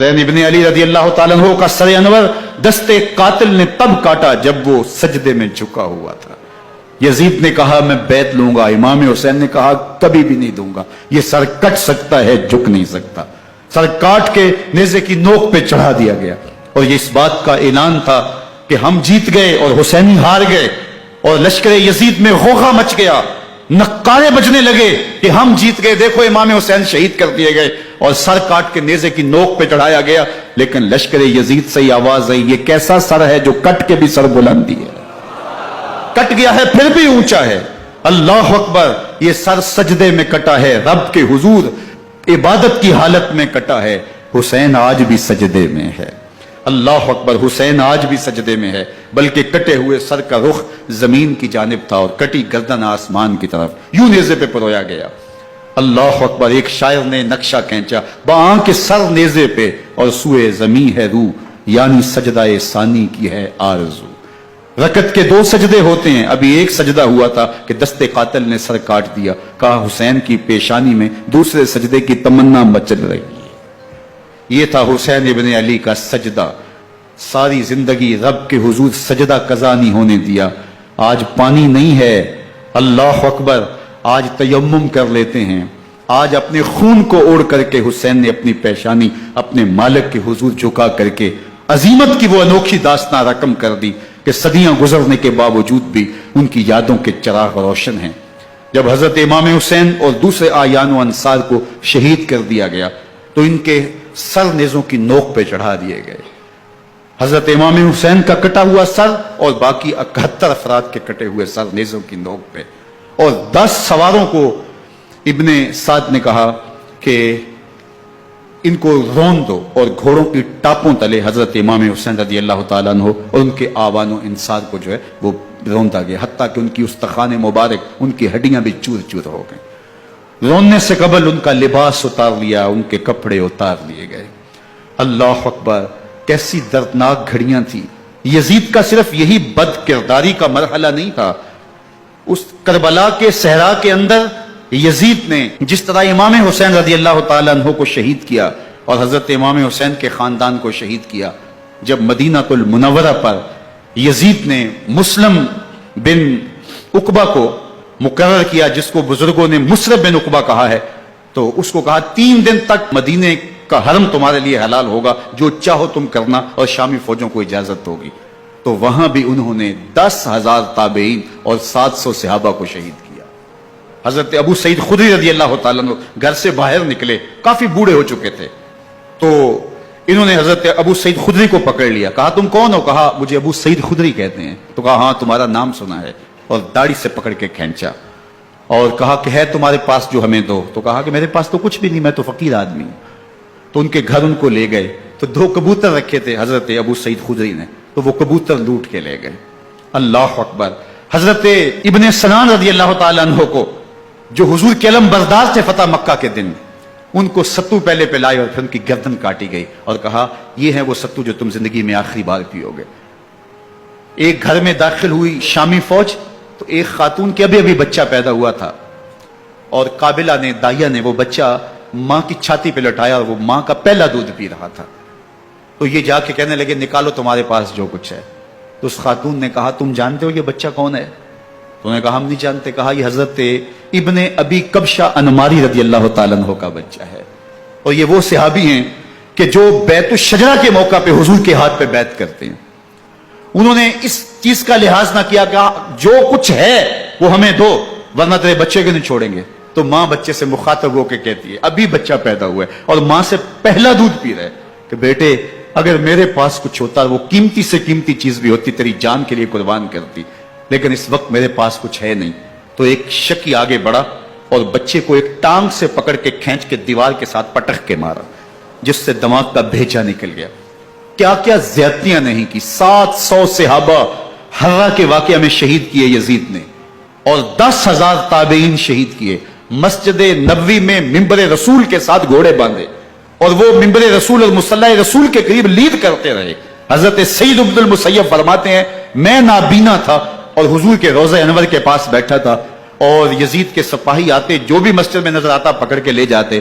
حسین ابن علی رضی اللہ تعالیٰ عنہ کا سر انور دستے قاتل نے تب کاٹا جب وہ سجدے میں جھکا ہوا تھا۔ یزید نے کہا میں بیعت لوں گا، امام حسین نے کہا کبھی بھی نہیں دوں گا، یہ سر کٹ سکتا ہے جھک نہیں سکتا۔ سر کاٹ کے نیزے کی نوک پہ چڑھا دیا گیا، اور یہ اس بات کا اعلان تھا کہ ہم جیت گئے اور حسینی ہار گئے، اور لشکر یزید میں غوغا مچ گیا، نقارے بجنے لگے کہ ہم جیت گئے، دیکھو امام حسین شہید کر دیے گئے، اور سر کاٹ کے نیزے کی نوک پہ چڑھایا گیا۔ لیکن لشکر یزید سے یہ آواز آئی یہ کیسا سر ہے جو کٹ کے بھی سر بلندی ہے، کٹ گیا ہے پھر بھی اونچا ہے۔ اللہ اکبر، یہ سر سجدے میں کٹا ہے، رب کے حضور عبادت کی حالت میں کٹا ہے۔ حسین آج بھی سجدے میں ہے، اللہ اکبر، حسین آج بھی سجدے میں ہے، بلکہ کٹے ہوئے سر کا رخ زمین کی جانب تھا اور کٹی گردن آسمان کی طرف، یوں نیزے پہ پرویا گیا۔ اللہ اکبر، ایک شاعر نے نقشہ کھینچا، باں کے سر نیزے پہ اور سوئے زمین ہے روح، یعنی سجدہ ثانی کی ہے آرزو۔ رکعت کے 2 سجدے ہوتے ہیں، ابھی ایک سجدہ ہوا تھا کہ دستے قاتل نے سر کاٹ دیا، کہا حسین کی پیشانی میں دوسرے سجدے کی تمنا مچل رہی ہے۔ یہ تھا حسین ابن علی کا سجدہ، ساری زندگی رب کے حضور سجدہ قضا نہیں ہونے دیا۔ آج پانی نہیں ہے، اللہ اکبر، آج تیمم کر لیتے ہیں، آج اپنے خون کو اوڑھ کر کے حسین نے اپنی پیشانی اپنے مالک کے حضور جھکا کر کے عظیمت کی وہ انوکھی داستان رقم کر دی کہ صدیاں گزرنے کے باوجود بھی ان کی یادوں کے چراغ روشن ہیں۔ جب حضرت امام حسین اور دوسرے آیان و انصار کو شہید کر دیا گیا تو ان کے سر نیزوں کی نوک پہ چڑھا دیے گئے۔ حضرت امام حسین کا کٹا ہوا سر اور باقی 71 افراد کے کٹے ہوئے سر نیزوں کی نوک پہ، اور 10 سواروں کو ابن سعد نے کہا کہ ان کو رون دو، اور گھوڑوں کی ٹاپوں تلے حضرت امام حسین رضی اللہ تعالیٰ عنہ اور ان کے آوان و انصار کو جو ہے وہ روندا گیا، حتیٰ کہ ان کی استخوان مبارک، ان کی ہڈیاں بھی چور چور ہو گئیں۔ روننے سے قبل ان کا لباس اتار لیا، ان کے کپڑے اتار لیے گئے۔ اللہ اکبر، کیسی دردناک گھڑیاں تھیں۔ یزید کا صرف یہی بد کرداری کا مرحلہ نہیں تھا، اس کربلا کے صحرا کے اندر یزید نے جس طرح امام حسین رضی اللہ تعالیٰ عنہ کو شہید کیا اور حضرت امام حسین کے خاندان کو شہید کیا، جب مدینہ المنورہ پر یزید نے مسلم بن عقبہ کو مقرر کیا، جس کو بزرگوں نے مصرف بن عقبہ کہا ہے، تو اس کو کہا 3 دن تک مدینے کا حرم تمہارے لیے حلال ہوگا، جو چاہو تم کرنا، اور شامی فوجوں کو اجازت ہوگی۔ تو وہاں بھی انہوں نے 10,000 تابعین اور 700 صحابہ کو شہید کیا۔ حضرت ابو سعید خدری رضی اللہ تعالیٰ عنہ گھر سے باہر نکلے، کافی بوڑھے ہو چکے تھے، تو انہوں نے حضرت ابو سعید خدری کو پکڑ لیا، کہا تم کون ہو؟ کہا مجھے ابو سعید خدری کہتے ہیں۔ تو کہا ہاں تمہارا نام سنا ہے، اور داڑھی سے پکڑ کے کھینچا اور کہا کہ ہے تمہارے پاس جو ہمیں دو؟ تو کہا کہ میرے پاس تو کچھ بھی نہیں، میں تو فقیر آدمی ہوں۔ تو ان کے گھر ان کو لے گئے، تو 2 کبوتر رکھے تھے حضرت ابو سعید خدری نے، تو وہ کبوتر لوٹ کے لے گئے۔ اللہ اکبر، حضرت ابن سنان رضی اللہ تعالیٰ عنہ کو جو حضور کے علم بردار سے فتح مکہ کے دن، ان کو ستو پہلے پہ لائے اور پھر ان کی گردن کاٹی گئی، اور کہا یہ ہے وہ ستو جو تم زندگی میں آخری بار پیو گے۔ ایک گھر میں داخل ہوئی شامی فوج، تو ایک خاتون کے ابھی بچہ پیدا ہوا تھا، اور قابلہ نے، دائیا نے وہ بچہ ماں کی چھاتی پہ لٹایا، اور وہ ماں کا پہلا دودھ پی رہا تھا۔ تو یہ جا کے کہنے لگے نکالو تمہارے پاس جو کچھ ہے۔ تو اس خاتون نے کہا تم جانتے ہو یہ بچہ کون ہے؟ تو انہوں نے کہا ہم نہیں جانتے۔ کہا یہ حضرت ابن ابی کبشہ انماری رضی اللہ تعالیٰ عنہ کا بچہ ہے، اور یہ وہ صحابی ہیں کہ جو بیعت الشجرہ کے موقع پہ حضور کے ہاتھ پہ بیعت کرتے ہیں۔ انہوں نے اس چیز کا لحاظ نہ کیا کہ جو کچھ ہے وہ ہمیں دو، ورنہ تیرے بچے کو نہیں چھوڑیں گے۔ تو ماں بچے سے مخاطب ہو کے کہتی ہے، ابھی بچہ پیدا ہوا ہے اور ماں سے پہلا دودھ پی رہا ہے، کہ بیٹے اگر میرے پاس کچھ ہوتا، وہ قیمتی سے قیمتی چیز بھی ہوتی، تیری جان کے لیے قربان کرتی، لیکن اس وقت میرے پاس کچھ ہے نہیں۔ تو ایک شکی آگے بڑھا اور بچے کو ایک ٹانگ سے پکڑ کے کھینچ کے دیوار کے ساتھ پٹخ کے مارا، جس سے دماغ کا بھیجا نکل گیا۔ کیا کیا زیادتیاں نہیں کی۔ 700 صحابہ حرہ کے واقعہ میں شہید کیے یزید نے، اور 10,000 تابعین شہید کیے۔ مسجد نبوی میں ممبر رسول کے ساتھ گھوڑے باندھے، اور وہ ممبر رسول اور مصلی رسول کے قریب لید کرتے رہے۔ حضرت سید عبد المسیب فرماتے ہیں میں نابینا تھا اور حضور کے روضہ انور کے پاس بیٹھا تھا، اور یزید کے سپاہی آتے، جو بھی مسجد میں نظر آتا پکڑ کے لے جاتے۔